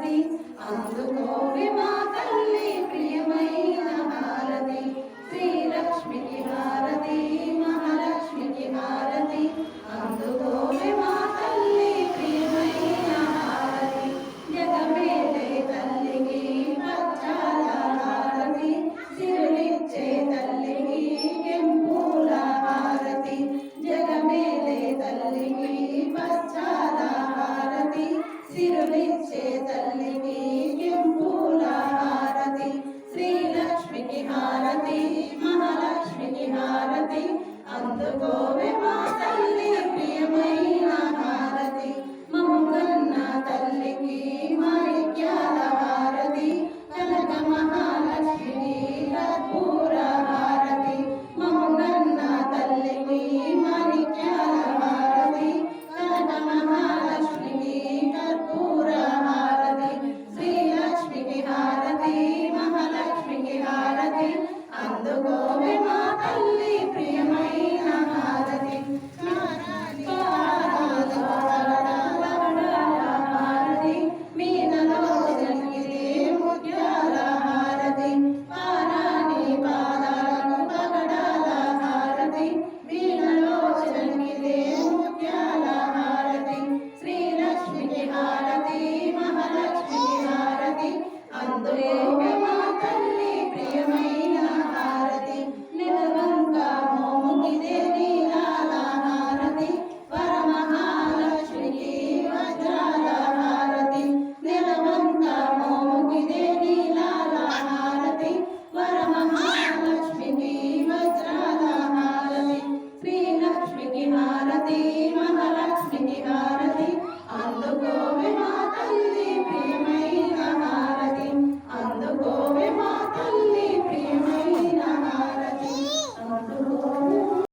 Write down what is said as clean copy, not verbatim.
హారతి అందుకోవే మా తల్లి ప్రియమైన హారతి శ్రీలక్ష్మికి హారతి మహాలక్ష్మికి హారతి అందుకోవే మా తల్లి ప్రియమైన హారతి జగమేలే తల్లికి పచ్చాల హారతి సిరులిచ్చే తల్లికి కెంపుల హారతి జగమేలే తల్లికి పచ్చాల హారతి సిరులిచ్చే తల్లికి కెంపుల హారతి శ్రీలక్ష్మికి హారతి మహాలక్ష్మికి హారతి అందుకోవే మా తల్లి ప్రియమైన హారతి మమ్మగన్న తల్లికి మాణిక్యాల హారతి కనక మహాలక్ష్మికి కర్పూర హారతి మమ్మగన్న తల్లికి మాణిక్యాల హారతి కనక మహాలక్ష్మికి కర్పూర హారతి శ్రీలక్ష్మికి హారతి మహాలక్ష్మికి హారతి అందుకోవే మా తల్లి ప్రియమైన హారతి హారతి మీనలో జనిగిరి ముత్యాల హారతి పారాని పాదాలకు పగడాల హారతి మీనలో జనిగిరి ముత్యాల హారతి శ్రీలక్ష్మికి హారతి మహాలక్ష్మికి హారతి అందుకోవే